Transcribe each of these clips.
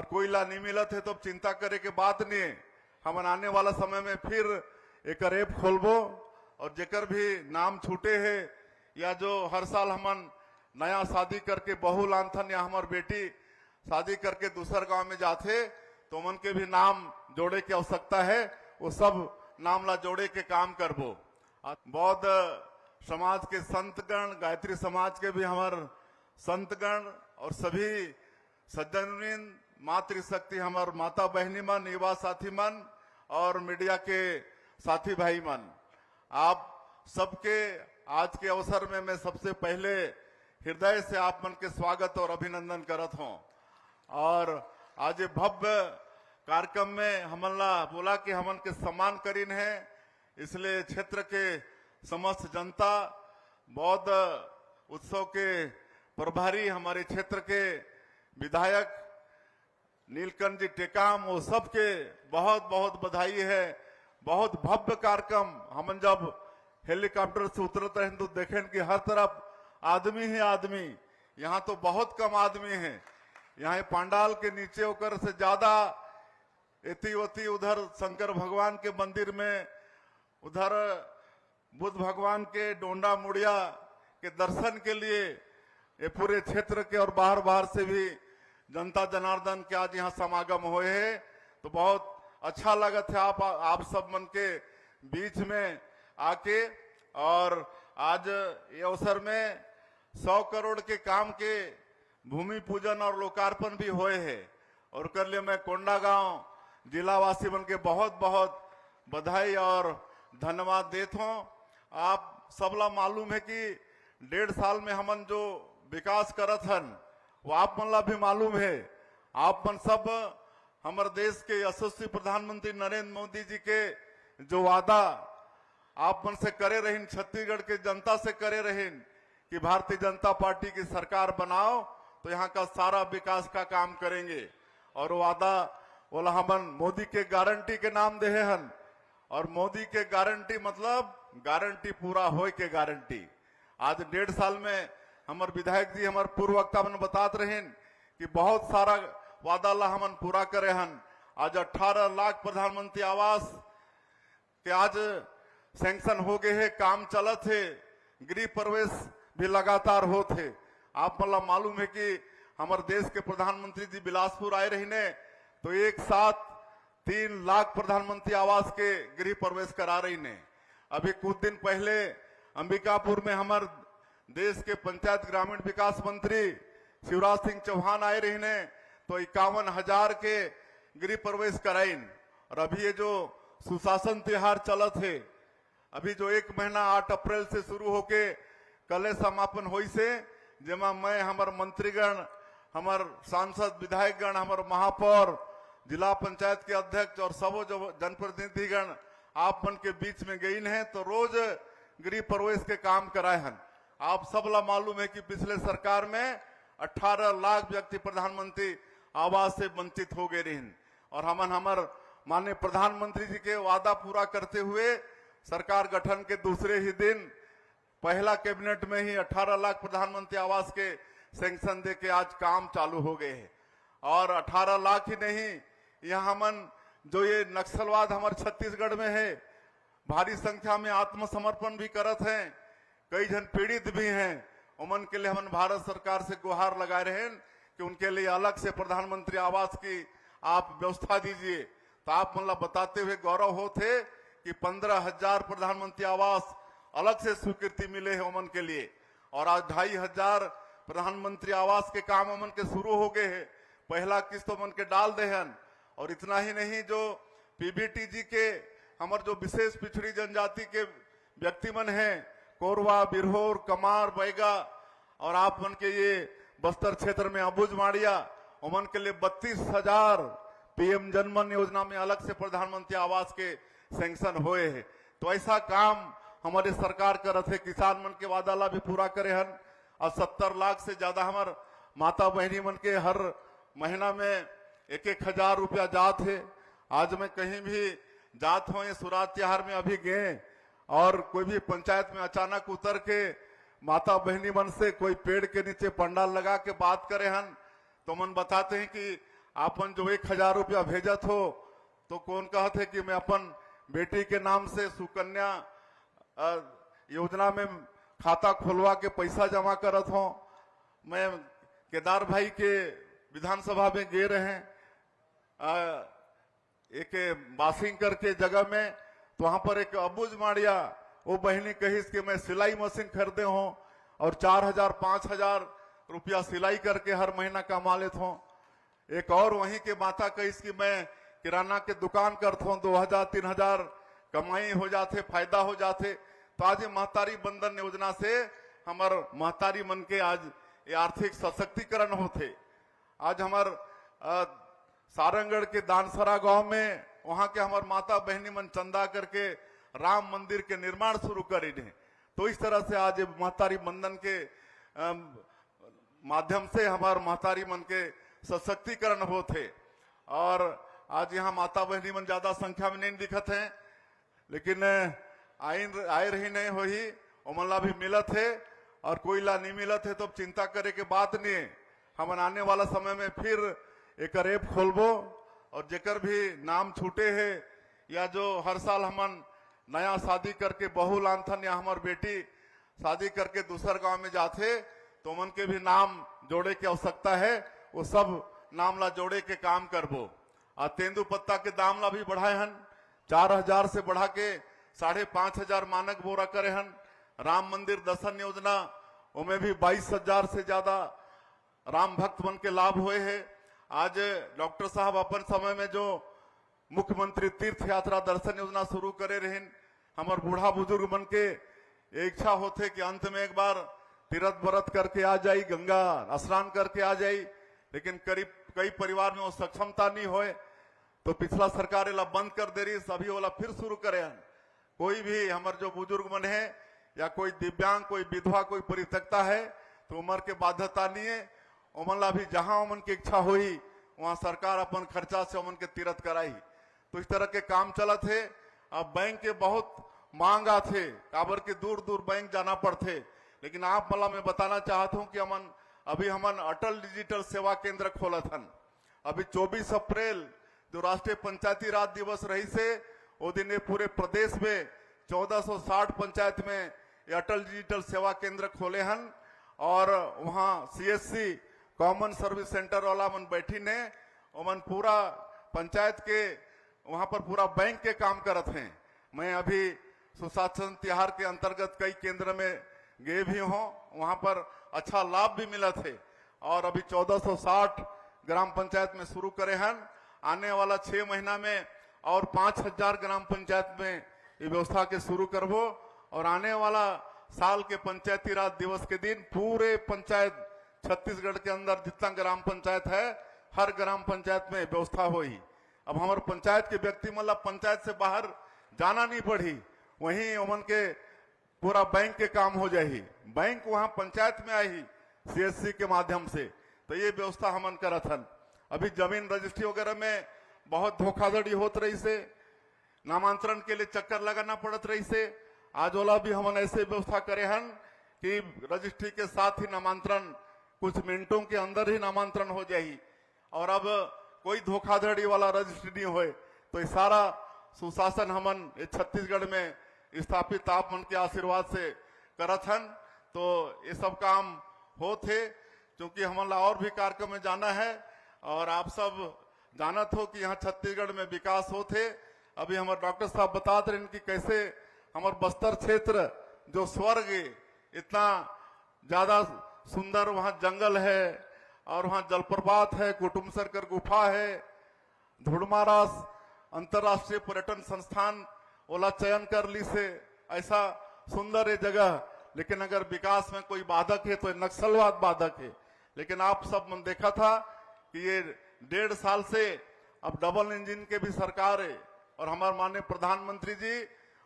और कोयला नहीं मिला थे तो चिंता करे के बात नहीं है। हमन आने वाला समय में फिर एक ऐप खोलबो और जेकर भी नाम छूटे है या जो हर साल हमन नया शादी करके बहू लानथन या हमार बेटी शादी करके दूसर गांव में जाते तो मन के भी नाम जोड़े की आवश्यकता है, वो सब नाम ला जोड़े के काम करबो। बौद्ध समाज के संतगण, गायत्री समाज के भी हमार संतगण और सभी सज्जन मातृशक्ति हमार माता बहनी मन, युवा साथी मन और मीडिया के साथी भाई मन, आप सबके आज के अवसर में मैं सबसे पहले हृदय से आप मन के स्वागत और अभिनंदन करत हूं। और आज भव्य कार्यक्रम में हमन ला बोला कि हमन के सम्मान करीन है, इसलिए क्षेत्र के समस्त जनता, बौद्ध उत्सव के प्रभारी, हमारे क्षेत्र के विधायक नीलकंठ जी टेकाम, वो सबके बहुत बहुत बधाई है। बहुत भव्य कार्यक्रम। हमन जब हेलीकॉप्टर से उतरते हैं तो देखें कि हर तरफ आदमी ही आदमी, यहाँ तो बहुत कम आदमी है। यहाँ पंडाल के नीचे होकर से ज्यादा एती उधर शंकर भगवान के मंदिर में, उधर बुद्ध भगवान के डोंडा मुड़िया के दर्शन के लिए ये पूरे क्षेत्र के और बाहर से भी जनता जनार्दन के आज यहाँ समागम हुए हैं। तो बहुत अच्छा लगा था आप सब मन के बीच में आके। और आज ये अवसर में 100 करोड़ के काम के भूमि पूजन और लोकार्पण भी हुए हैं और कर लिए मैं कोंडागांव जिलावासी मन के बहुत बहुत बधाई और धन्यवाद देता हूँ। आप सबला मालूम है कि 1.5 साल में हमन जो विकास करत हन वो आप मन ला भी मालूम है। आप मन सब हमारे देश के यशस्वी प्रधानमंत्री नरेंद्र मोदी जी के जो वादा आप मन से करे रहें, छत्तीसगढ़ के जनता से करे रहें कि भारतीय जनता पार्टी की सरकार बनाओ तो यहाँ का सारा विकास का काम करेंगे। और वादा बोला हमन मोदी के गारंटी के नाम दे हन, और मोदी के गारंटी मतलब गारंटी पूरा होए के गारंटी। आज 1.5 साल में हमारे विधायक जी, हमारे पूर्व वक्ता मन बतात रहे कि बहुत सारा वादा ला हमन पूरा करे हन। आज 18 लाख प्रधानमंत्री आवास के आज सैंक्शन हो गए है, काम चलत है, गृह प्रवेश भी लगातार होते। आप मतलब मालूम है कि हमारे देश के प्रधानमंत्री जी बिलासपुर आए रही तो एक साथ 3 लाख प्रधानमंत्री आवास के गृह प्रवेश करा रही ने। अभी कुछ दिन पहले अंबिकापुर में हमारे देश के पंचायत ग्रामीण विकास मंत्री शिवराज सिंह चौहान आए रही ने तो 51,000 के गृह प्रवेश कराइन। और अभी ये जो सुशासन त्योहार चलत है, अभी जो 1 महीना 8 अप्रैल से शुरू होके कल समापन हुई से, जेमा मैं हमारे मंत्रीगण, हमारे सांसद विधायकगण, हमारे महापौर, जिला पंचायत के अध्यक्ष और सब जो जनप्रतिनिधिगण आप मन के बीच में गई हैं तो रोज गृह प्रवेश के काम कराए हैं। आप सबला मालूम है कि पिछले सरकार में 18 लाख व्यक्ति प्रधानमंत्री आवास से वंचित हो गए रहे और हमन हमार माननीय प्रधानमंत्री जी के वादा पूरा करते हुए सरकार गठन के दूसरे ही दिन पहला कैबिनेट में ही 18 लाख प्रधानमंत्री आवास के सैंक्शन दे के आज काम चालू हो गए हैं। और 18 लाख ही नहीं, यहाँ हमन जो ये नक्सलवाद हमारे छत्तीसगढ़ में है, भारी संख्या में आत्मसमर्पण भी करत हैं, कई जन पीड़ित भी हैं। उमन के लिए हम भारत सरकार से गुहार लगाए रहे कि उनके लिए अलग से प्रधानमंत्री आवास की आप व्यवस्था दीजिए। तो आप मतलब बताते हुए गौरव होते कि 15,000 प्रधानमंत्री आवास अलग से स्वीकृति मिले है उमन के लिए। और आज 2,500 प्रधानमंत्री आवास के काम उमन के शुरू हो गए हैं, पहला किस्त उमन के डाल दे हन। और इतना ही नहीं, जो पीबीटी जी के हमारे जो विशेष पिछड़ी जनजाति के व्यक्ति मन हैं, कोरवा, बिरहोर, कमार, बैगा और आप मन के ये बस्तर क्षेत्र में अबुझ माड़िया, उमन के लिए 32,000 पीएम जनमन योजना में अलग से प्रधानमंत्री आवास के सैंक्शन हुए हैं। तो ऐसा काम हमारे सरकार करत है। किसान मन के वादा ला भी पूरा करे हन और 70 लाख से ज्यादा हमार माता बहनी मन के हर महीना में 1,000 रुपया जात है। आज मैं कहीं भी जात हो, ये सुरात त्योहार में अभी गए और कोई भी पंचायत में अचानक उतर के माता बहनी मन से कोई पेड़ के नीचे पंडाल लगा के बात करे हन तो मन बताते हैं कि आपन जो 1000 रुपया भेजत हो तो कौन कहत है कि मैं अपन बेटी के नाम से सुकन्या योजना में खाता खुलवा के पैसा जमा करत हो। मैं केदार भाई के विधानसभा में गए रहे एक बासिंग करके जगह में, तो वहां पर एक अबूज माड़िया वो बहनी कही कि मैं सिलाई मशीन खरीदे हूं और 4000 5000 रुपया सिलाई करके हर महीना कमा लेता हूं। एक और वहीं के माता कही कि मैं किराना के दुकान करता हूं, 2000 3000 कमाई हो जाते, फायदा हो जाते। तो आज ये महतारी बंधन योजना से हमार महतारी मन के आज ये आर्थिक सशक्तिकरण होते। आज हमार सारंगढ़ के दानसरा गांव में वहां के हमार माता बहनी मन चंदा करके राम मंदिर के निर्माण शुरू करे। तो इस तरह से आज महतारी बंधन के माध्यम से हमार महतारी मन के सशक्तिकरण होते। और आज यहाँ माता बहनी मन ज्यादा संख्या में नहीं दिखत हैं, लेकिन आए रही नहीं हो ही ओमनला भी मिलत है और कोई ला नहीं मिलत है तो चिंता करे के बात नहीं है। हम आने वाला समय में फिर एक ऐप खोलबो और जेकर भी नाम छूटे है या जो हर साल हमन नया शादी करके बहू लानथन या हमार बेटी शादी करके दूसर गांव में जाते तो मन के भी नाम जोड़े की आवश्यकता है, वो सब नाम ला जोड़े के काम करबो। और तेंदु पत्ता के दाम ला भी बढ़ाए हन, 4000 से बढ़ा के 5500 मानक बोरा करे हन। राम मंदिर दर्शन योजना उनमें भी 22000 से ज्यादा राम भक्त मन के लाभ हुए हैं। आज डॉक्टर साहब अपन समय में जो मुख्यमंत्री तीर्थ यात्रा दर्शन योजना शुरू करे रहे, हमारे बूढ़ा बुजुर्ग मन के इच्छा होते कि अंत में एक बार तीर्थ व्रत करके आ जाई, गंगा स्नान करके आ जाई, लेकिन करीब कई परिवार में वो सक्षमता नहीं होए तो पिछला सरकार इला बंद कर दे रही, सभी वाला फिर शुरू करे हन। कोई भी हमारे जो बुजुर्ग मन है या कोई दिव्यांग, कोई विधवा, कोई परित्यक्ता है तो उम्र के बाध्यता नहीं है, उमन भी जहां उमन की इच्छा हुई वहां सरकार अपन खर्चा से उमन के तीर्थ कराई। तो इस तरह के काम चलत है। अब बैंक के बहुत मांग आथे, काबर के दूर दूर बैंक जाना पड़ते, लेकिन आप मला मैं बताना चाहता हूं कि अभी हमन अटल डिजिटल सेवा केंद्र खोलत हन। अभी 24 अप्रैल जो राष्ट्रीय पंचायती राज दिवस रही से वो दिन पूरे प्रदेश में 1460 पंचायत में ये अटल डिजिटल सेवा केंद्र खोले हन। और वहां CSC कॉमन सर्विस सेंटर वाला मन बैठी ने ओमन पूरा पंचायत के वहां पर पूरा बैंक के काम करत हैं। मैं अभी सुशासन तिहार के अंतर्गत कई केंद्र में गए भी हूं, वहां पर अच्छा लाभ भी मिला थे। और अभी 1460 ग्राम पंचायत में शुरू करे हन। आने वाला 6 महीना में और 5000 ग्राम पंचायत में ये व्यवस्था के शुरू करबो। और आने वाला साल के पंचायती राज दिवस के दिन पूरे पंचायत छत्तीसगढ़ के अंदर जितना ग्राम पंचायत है हर ग्राम पंचायत में व्यवस्था होई। अब हमारे पंचायत के व्यक्ति मतलब पंचायत से बाहर जाना नहीं पड़ी, वहीं उमन के पूरा बैंक के काम हो जाही, बैंक वहां पंचायत में आई CSC के माध्यम से। तो ये व्यवस्था हमन करत हन। अभी जमीन रजिस्ट्री वगैरह में बहुत धोखाधड़ी होत रही से, नामांतरण के लिए चक्कर लगाना पड़त रही से। आज वाला भी हमन ऐसे व्यवस्था करे हन कि रजिस्ट्री के साथ ही नामांतरण कुछ मिनटों के अंदर ही नामांतरण हो जाही। और अब कोई धोखाधड़ी वाला रजिस्ट्री नहीं होए। तो ये सारा सुशासन हमन छत्तीसगढ़ में स्थापित आप मन के आशीर्वाद से करत हन। तो ये सब काम होते, क्योंकि हमला और भी कार्यक्रम में जाना है और आप सब जानत हो कि यहाँ छत्तीसगढ़ में विकास होते। अभी हमारे डॉक्टर साहब बताते रहे कि कैसे हमारे बस्तर क्षेत्र जो स्वर्ग इतना ज्यादा सुंदर, वहां जंगल है और वहां जलप्रपात है, कुटुम्ब सर्कर गुफा है, धुड़मारास अंतर्राष्ट्रीय पर्यटन संस्थान ओला चयन कर ली से, ऐसा सुंदर ये जगह। लेकिन अगर विकास में कोई बाधक है तो नक्सलवाद बाधक है। लेकिन आप सब मन देखा था कि ये 1.5 साल से अब डबल इंजन के भी सरकार है और हमारे माननीय प्रधानमंत्री जी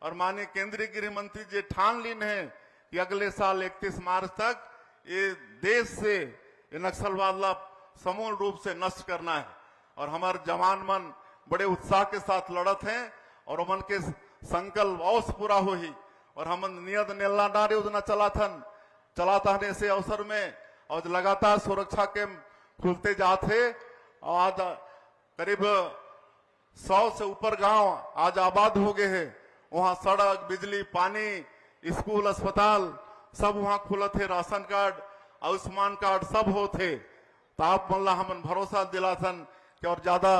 और माननीय केंद्रीय गृह मंत्री जी ठान लीन है कि अगले साल 31 मार्च तक ये देश से ये नक्सलवाद समूल रूप से नष्ट करना है। और हमारे जवान मन बड़े उत्साह के साथ लड़त हैं और उमन के संकल्प अवश्य पूरा हो ही। और हम नियत नेलनार योजना चलाता है ऐसे अवसर में और लगातार सुरक्षा के खुलते जाते और आज करीब 100 से ऊपर गांव आज आबाद हो गए हैं। वहां सड़क, बिजली, पानी, स्कूल, अस्पताल सब वहां खुले थे। राशन कार्ड, आयुष्मान कार्ड सब हो थे। तो आप मल्ला हमन भरोसा दिलाथन कि और ज्यादा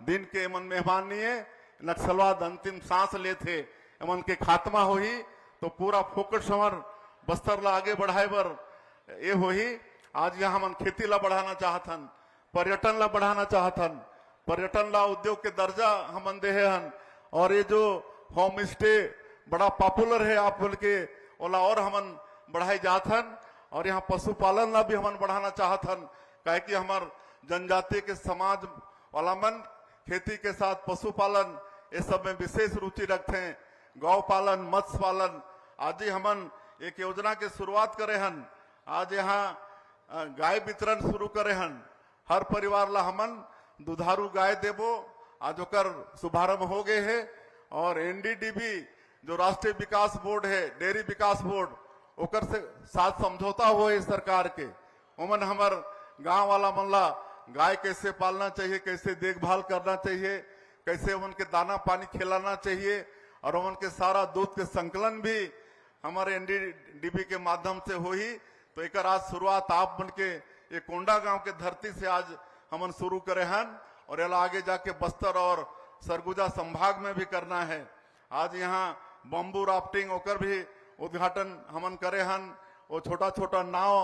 दिन के मन मेहमान नहीं है, नक्सलवाद अंतिम सांस ले थे, एमन के खात्मा हो ही तो पूरा फोकस हमर बस्तर ला आगे बढ़ाए बर ये हो ही। आज यहाँ हमन खेती ला बढ़ाना चाहतन, पर्यटन ला बढ़ाना चाहतन, पर्यटन ला उद्योग के दर्जा हमन दे हन। और ये जो होम स्टे बड़ा पॉपुलर है आप बोल के ओला और हमन बढ़ाई जाथन। और यहाँ पशुपालन ला भी हमन बढ़ाना चाहतन, काहे कि हमार जनजाति के समाज वाला मन खेती के साथ पशुपालन ये सब में विशेष रुचि रखते हैं। गौ पालन, मत्स्य पालन। आज ही हमन एक योजना के शुरुआत करे हन। आज यहाँ गाय वितरण शुरू करे हन। हर परिवार ला हमन दुधारू गाय देबो, आज ओकर शुभारंभ हो गए है। और एनडीडीबी जो राष्ट्रीय विकास बोर्ड है, डेयरी विकास बोर्ड, ओकर से साथ समझौता हुआ है सरकार के। उमन हमर गांव वाला मनला गाय कैसे पालना चाहिए, कैसे देखभाल करना चाहिए, कैसे उनके दाना पानी खिलाना चाहिए, और उनके सारा दूध के संकलन भी हमारे एनडीडीबी के माध्यम से हो ही। तो एक आज शुरुआत आप बन के ये कोंडा गांव के धरती से आज हमन शुरू करे हन। और ये आगे जाके बस्तर और सरगुजा संभाग में भी करना है। आज यहाँ बम्बू राफ्टिंग ओकर भी उद्घाटन हमन करे हन। वो छोटा छोटा नाव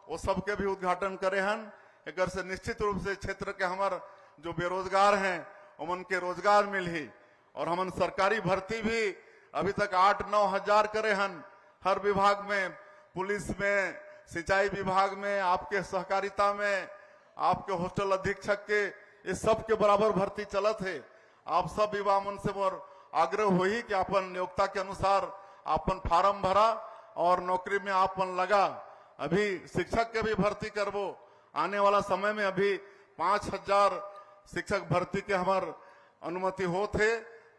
वो सब के भी उद्घाटन करे हन। एक से निश्चित रूप से क्षेत्र के हमार जो बेरोजगार हैं उमन के रोजगार मिली। और हमन सरकारी भर्ती भी अभी तक 8-9 हजार करे हन। हर विभाग में, पुलिस में, सिंचाई विभाग में, आपके सहकारिता में, आपके हॉस्टल अधीक्षक के, ये सब के बराबर भर्ती चलत है। आप सब युवा मन से मोर आग्रह हो ही कि अपन नियोक्ता के अनुसार अपन फार्म भरा और नौकरी में आपन लगा। अभी शिक्षक के भी भर्ती करबो। आने वाला समय में अभी 5000 शिक्षक भर्ती के हमार अनुमति हो थे।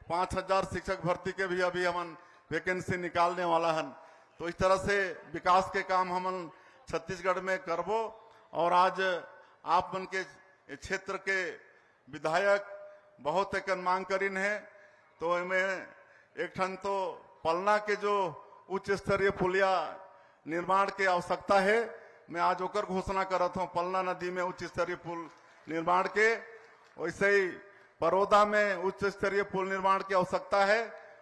5000 शिक्षक भर्ती के भी अभी हमन वैकेंसी निकालने वाला हन। तो इस तरह से विकास के काम हमन छत्तीसगढ़ में करबो। और आज आप मन के क्षेत्र के विधायक बहुत एक मांग करीन है। तो इनमें एक ठन तो पलना के जो उच्च स्तरीय पुलिया निर्माण की आवश्यकता है, मैं आज ओकर घोषणा करत हूँ। पलना नदी में उच्च स्तरीय पुल निर्माण के, वैसे ही बड़ौदा में उच्च स्तरीय पुल निर्माण की आवश्यकता है,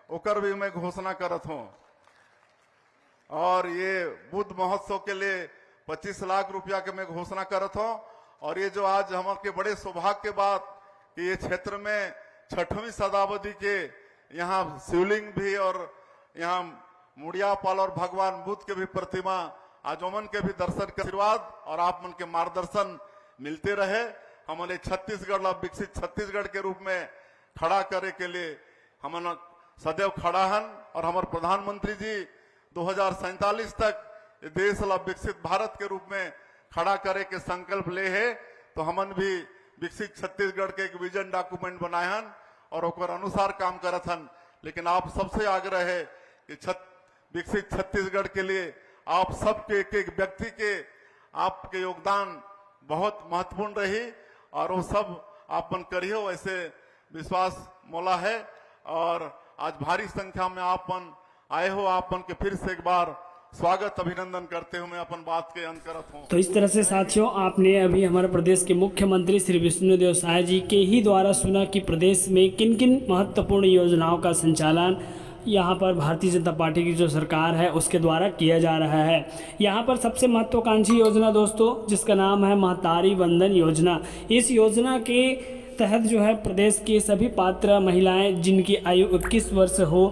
ओकर भी मैं घोषणा करत हूँ। और ये बुद्ध महोत्सव के लिए 25 लाख रुपया के मैं घोषणा करत हूँ। और ये जो आज हमारे बड़े सौभाग्य के बात कि ये क्षेत्र में 6वीं शताब्दी के यहाँ शिवलिंग भी और यहाँ मुड़िया पाल और भगवान बुद्ध के भी प्रतिमा आज ओमन के भी दर्शन के आशीर्वाद और आप मन के मार्गदर्शन मिलते रहे। हमारे छत्तीसगढ़ ला विकसित छत्तीसगढ़ के रूप में खड़ा करे के लिए हमन सदैव खड़ा हन। और हमारे प्रधानमंत्री जी 2047 तक ये देश ला विकसित भारत के रूप में खड़ा करे के संकल्प ले है। तो हमन भी विकसित छत्तीसगढ़ के एक विजन डॉक्यूमेंट बनाए हन और ओकर अनुसार काम करत हन। लेकिन आप सबसे आग्रह है कि विकसित छत्तीसगढ़ के लिए आप सबके एक व्यक्ति के आपके योगदान बहुत महत्वपूर्ण रही। और वो सब आपन करियो वैसे विश्वास मोला है। और आज भारी संख्या में आपन आए हो, आपन के फिर से एक बार स्वागत अभिनंदन करते हुए मैं अपन बात के अंत करत हूँ। तो इस तरह से साथियों, आपने अभी हमारे प्रदेश के मुख्यमंत्री श्री विष्णुदेव साय जी के ही द्वारा सुना कि प्रदेश में किन किन महत्वपूर्ण योजनाओं का संचालन यहाँ पर भारतीय जनता पार्टी की जो सरकार है उसके द्वारा किया जा रहा है। यहाँ पर सबसे महत्वाकांक्षी योजना दोस्तों जिसका नाम है महतारी वंदन योजना। इस योजना के तहत जो है प्रदेश की सभी पात्र महिलाएं जिनकी आयु 21 वर्ष हो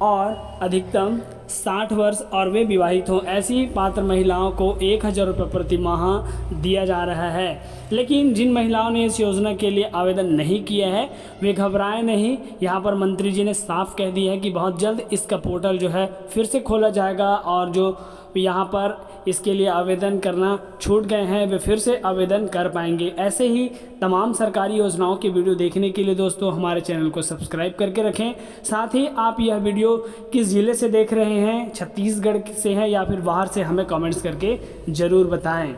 और अधिकतम 60 वर्ष और वे विवाहित हों, ऐसी पात्र महिलाओं को 1000 रुपये प्रति माह दिया जा रहा है। लेकिन जिन महिलाओं ने इस योजना के लिए आवेदन नहीं किया है वे घबराएं नहीं। यहाँ पर मंत्री जी ने साफ कह दिया है कि बहुत जल्द इसका पोर्टल जो है फिर से खोला जाएगा और जो यहाँ पर इसके लिए आवेदन करना छूट गए हैं वे फिर से आवेदन कर पाएंगे। ऐसे ही तमाम सरकारी योजनाओं की वीडियो देखने के लिए दोस्तों हमारे चैनल को सब्सक्राइब करके रखें। साथ ही आप यह वीडियो किस ज़िले से देख रहे हैं, छत्तीसगढ़ से हैं या फिर बाहर से, हमें कमेंट्स करके ज़रूर बताएं।